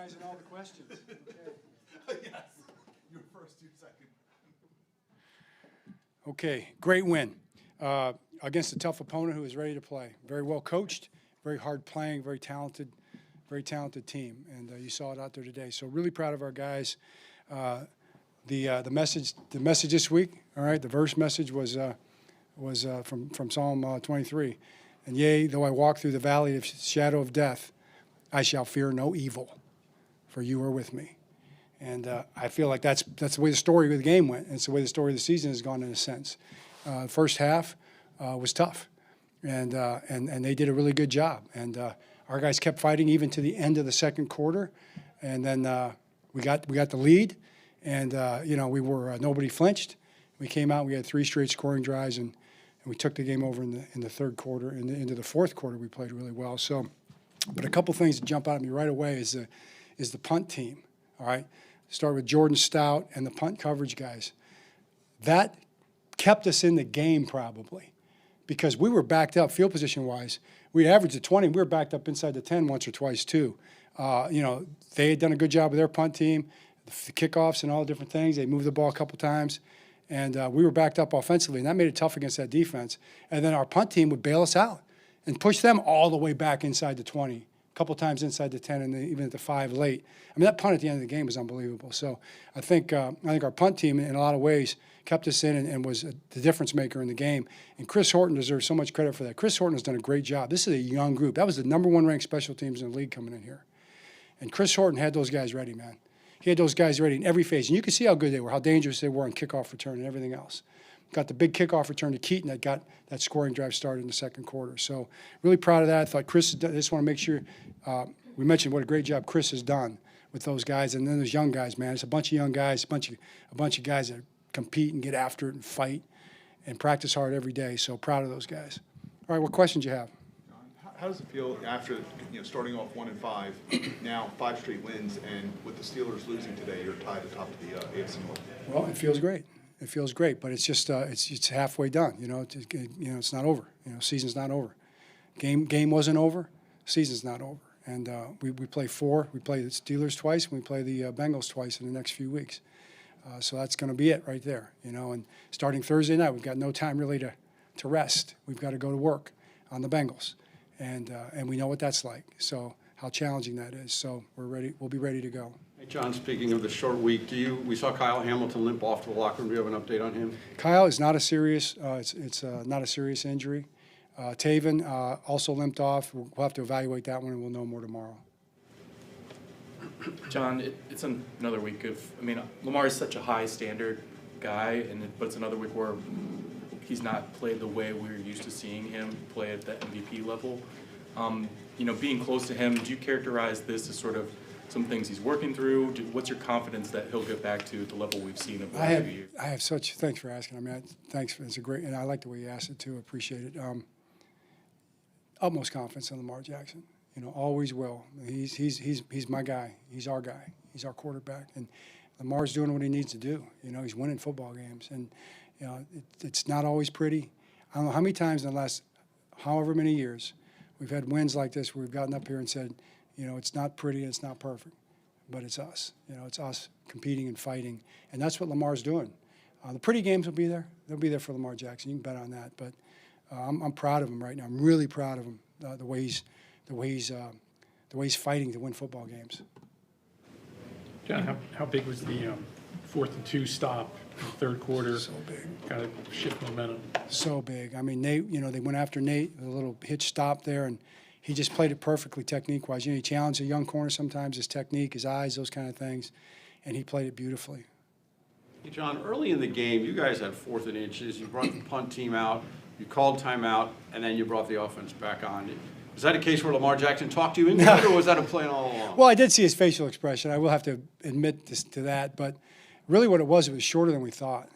memorizing all the questions. Okay. Yes, your first, your second. Okay, great win against a tough opponent who was ready to play. Very well coached, very hard playing, very talented team, and you saw it out there today. So really proud of our guys. The message this week, all right, the verse message was from Psalm 23, and yea, though I walk through the valley of shadow of death, I shall fear no evil, for you are with me. And I feel like that's the way the story of the game went. And it's the way the story of the season has gone in a sense. First half was tough, and they did a really good job. And our guys kept fighting even to the end of the second quarter, and then we got the lead, and we were nobody flinched. We came out, we had 3 straight scoring drives, and we took the game over in the third quarter. And into the fourth quarter, we played really well. So, but a couple things that jump out at me right away is the punt team. All right, start with Jordan Stout and the punt coverage guys. That kept us in the game probably, because we were backed up field position wise. We averaged a 20. We were backed up inside the 10 once or twice too. They had done a good job with their punt team, the kickoffs and all the different things. They moved the ball a couple times, and we were backed up offensively, and that made it tough against that defense. And then our punt team would bail us out and push them all the way back inside the 20, a couple times inside the 10, and then even at the 5 late. I mean, that punt at the end of the game was unbelievable. So I think our punt team, in a lot of ways, kept us in and was the difference maker in the game. And Chris Horton deserves so much credit for that. Chris Horton has done a great job. This is a young group. That was the #1 ranked special teams in the league coming in here. And Chris Horton had those guys ready, man. He had those guys ready in every phase. And you could see how good they were, how dangerous they were on kickoff return and everything else. Got the big kickoff return to Keaton that got that scoring drive started in the second quarter. So really proud of that. I thought Chris, I just want to make sure we mentioned what a great job Chris has done with those guys. And then there's young guys, man. It's a bunch of young guys, a bunch of guys that compete and get after it and fight and practice hard every day. So proud of those guys. All right, what questions you have? How does it feel after starting off 1-5, now 5 straight wins, and with the Steelers losing today, you're tied atop of the AFC North? Well, it feels great. It feels great, but it's just it's halfway done. It's not over. Season's not over. Game wasn't over. Season's not over. And we play 4. We play the Steelers twice, and we play the Bengals twice in the next few weeks. So that's going to be it right there. And starting Thursday night, we've got no time really to rest. We've got to go to work on the Bengals, and we know what that's like. So how challenging that is. So we're ready. We'll be ready to go. Hey, John, speaking of the short week, we saw Kyle Hamilton limp off to the locker room. Do you have an update on him? Kyle is not a serious. It's not a serious injury. Taven also limped off. We'll have to evaluate that one, and we'll know more tomorrow. John, it's another week of. Lamar is such a high standard guy, but it's another week where he's not played the way we're used to seeing him play at the MVP level. Being close to him, do you characterize this as sort of some things he's working through? What's your confidence that he'll get back to the level we've seen over the last few years? I have such. Thanks for asking. It's a great, and I like the way you asked it too. Appreciate it. Utmost confidence in Lamar Jackson. Always will. He's my guy. He's our guy. He's our quarterback, and Lamar's doing what he needs to do. He's winning football games, and it's not always pretty. I don't know how many times in the last however many years we've had wins like this where we've gotten up here and said, it's not pretty and it's not perfect, but it's us. It's us competing and fighting, and that's what Lamar's doing. The pretty games will be there. They'll be there for Lamar Jackson. You can bet on that. But I'm proud of him right now. I'm really proud of him. The way he's fighting to win football games. John, how big was the 4th and 2 stop in the third quarter? So big. Kind of shift momentum. So big. Nate, they went after Nate with a little hitch stop there, and he just played it perfectly technique-wise. He challenged a young corner sometimes, his technique, his eyes, those kind of things, and he played it beautifully. Hey, John, early in the game, you guys had 4th and inches. You brought the punt team out. You called timeout, and then you brought the offense back on. Was that a case where Lamar Jackson talked you into it, or was that a plan all along? Well, I did see his facial expression. I will have to admit to that. But really what it was shorter than we thought.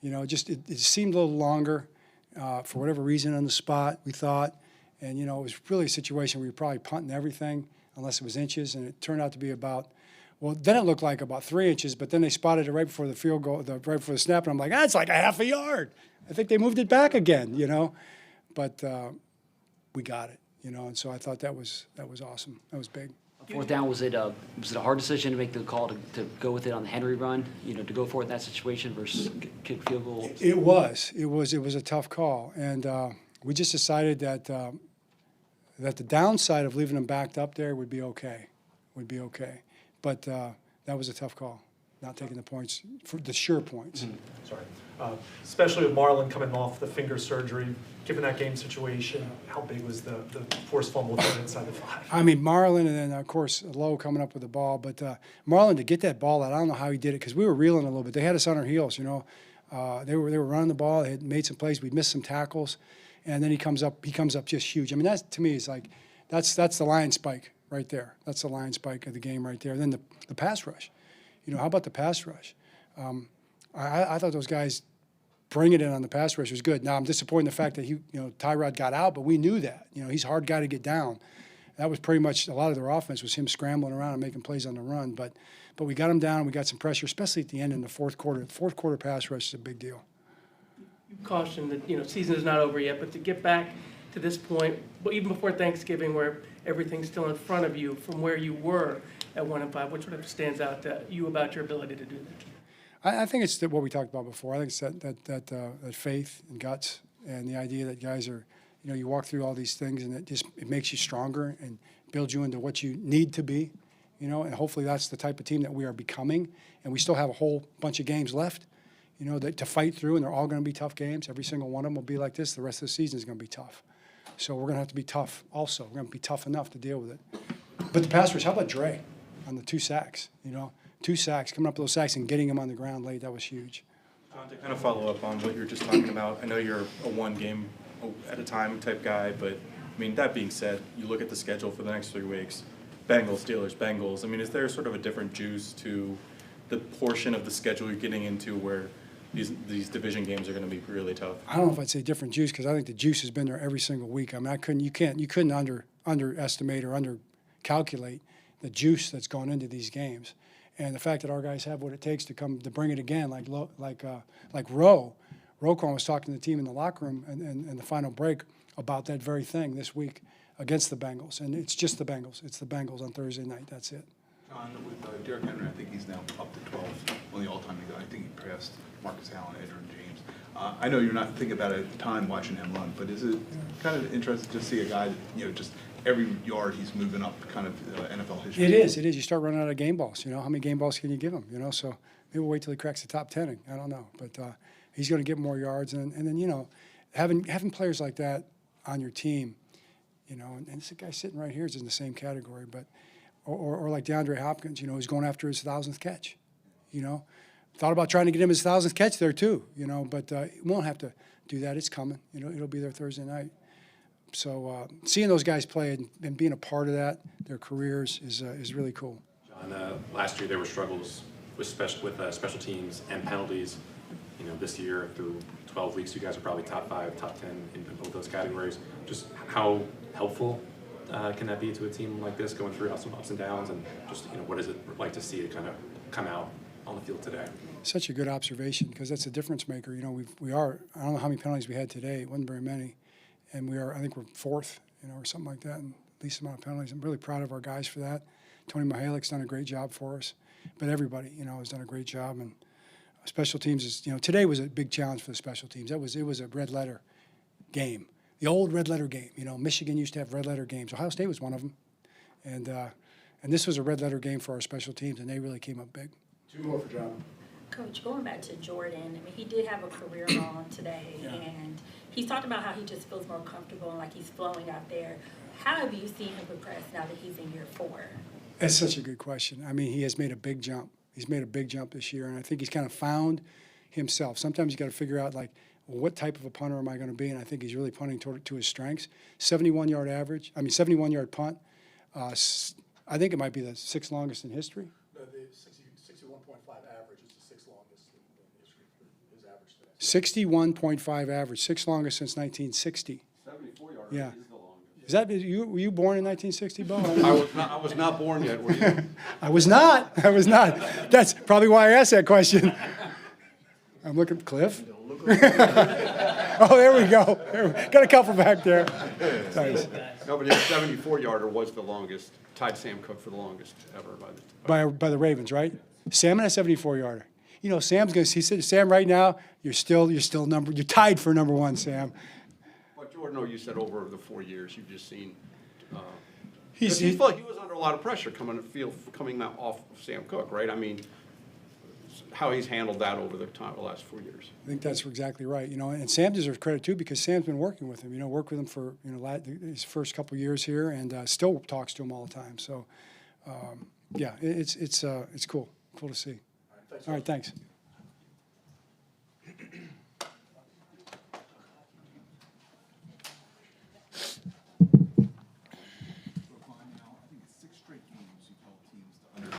It seemed a little longer for whatever reason on the spot, we thought. And, it was really a situation where you're probably punting everything unless it was inches. And it turned out to be then it looked like about 3 inches. But then they spotted it right before the field goal, right before the snap. And I'm like, that's like a half a yard. I think they moved it back again, But we got it. And so I thought that was awesome. That was big. Fourth down, was it a hard decision to make the call to go with it on the Henry run, to go for it in that situation versus kick field goal? It was a tough call, and we just decided that that the downside of leaving them backed up there would be okay, but that was a tough call, not taking the points, for the sure points. Sorry. Especially with Marlon coming off the finger surgery, given that game situation, how big was the forced fumble thrown inside the 5? I mean, Marlon, and then, of course, Lowe coming up with the ball. But Marlon, to get that ball out, I don't know how he did it because we were reeling a little bit. They had us on our heels, They were running the ball. They had made some plays. We missed some tackles. And then he comes up just huge. I mean, that, to me, is like that's the lion spike right there. That's the lion spike of the game right there. And then the pass rush. How about the pass rush? I thought those guys bringing it on the pass rush was good. Now, I'm disappointed in the fact that Tyrod got out, but we knew that. He's a hard guy to get down. That was pretty much a lot of their offense was him scrambling around and making plays on the run. But we got him down. We got some pressure, especially at the end in the fourth quarter. The fourth quarter pass rush is a big deal. You cautioned that, season is not over yet, but to get back to this point, but even before Thanksgiving where everything's still in front of you from where you were at 1-5, what sort of stands out to you about your ability to do that? I think it's what we talked about before. I think it's that faith and guts and the idea that guys are, you walk through all these things and it makes you stronger and builds you into what you need to be, and hopefully that's the type of team that we are becoming. And we still have a whole bunch of games left, to fight through, and they're all going to be tough games. Every single one of them will be like this. The rest of the season is going to be tough. So we're going to have to be tough also. We're going to be tough enough to deal with it. But the pass rush, how about Dre on the 2 sacks, 2 sacks, coming up with those sacks and getting him on the ground late, that was huge. John, to kind of follow up on what you were just talking about, I know you're a one game at a time type guy, but I mean, that being said, you look at the schedule for the next 3 weeks, Bengals, Steelers, Bengals. I mean, is there sort of a different juice to the portion of the schedule you're getting into where these division games are going to be really tough? I don't know if I'd say different juice because I think the juice has been there every single week. I mean, you couldn't underestimate or undercalculate the juice that's gone into these games. And the fact that our guys have what it takes to bring it again, like Roquan was talking to the team in the locker room and the final break about that very thing this week against the Bengals. And it's just the Bengals. It's the Bengals on Thursday night. That's it. John, with Derrick Henry, I think he's now up to 12 on the all-time. I think he passed Marcus Allen, Edgerrin James. I know you're not thinking about it at the time watching him run, but is it kind of interesting to see a guy that, just every yard he's moving up kind of NFL history? It is. You start running out of game balls. How many game balls can you give him? So maybe we'll wait till he cracks the top 10. I don't know. But he's going to get more yards. And then, having players like that on your team, and this guy sitting right here is in the same category, but or like DeAndre Hopkins, who's going after his 1,000th catch. Thought about trying to get him his 1,000th catch there too, but he won't have to do that. It's coming. It'll be there Thursday night. So seeing those guys play and being a part of that, their careers, is really cool. John, last year there were struggles with special teams and penalties. This year through 12 weeks, you guys are probably top 5, top 10 in both those categories. Just how helpful can that be to a team like this going through some ups and downs, and just what is it like to see it kind of come out on the field today? Such a good observation because that's a difference maker. We are. I don't know how many penalties we had today. It wasn't very many. And I think we're 4th, or something like that, and least amount of penalties. I'm really proud of our guys for that. Tony Mihalik's done a great job for us, but everybody, has done a great job. And special teams is, today was a big challenge for the special teams. It was a red letter game, the old red letter game. Michigan used to have red letter games. Ohio State was one of them, and this was a red letter game for our special teams, and they really came up big. 2 more for John. Coach, going back to Jordan, I mean, he did have a career long today, and he's talked about how he just feels more comfortable and like he's flowing out there. How have you seen him progress now that he's in year 4? That's such a good question. I mean, he has made a big jump. He's made a big jump this year, and I think he's kind of found himself. Sometimes you got to figure out, what type of a punter am I going to be? And I think he's really punting to his strengths. 71-yard punt. I think it might be the 6th longest in history. No, the 61.5 average is the 6th longest in history for his average today. 61.5 average, 6th longest since 1960. 74-yard Yeah. is the longest. Is that were you born in 1960, Bo? I was not born yet, were you? I was not. That's probably why I asked that question. I'm looking, Cliff. Oh, there we go. Got a couple back there. Nice. No, but his 74-yarder was the longest, tied Sam Cook for the longest ever By the Ravens, right? Sam had a 74-yarder. You know, Sam's going to, he said, Sam, right now, you're tied for number one, Sam. But Jordan, you said over the 4 years, you've just seen, He he was under a lot of pressure coming out off of Sam Cook, right? I mean, how he's handled that over the last 4 years. I think that's exactly right. You know, and Sam deserves credit too because Sam's been working with him. You know, worked with him for his first couple years here, and still talks to him all the time. So, yeah, it's cool to see. All right, thanks.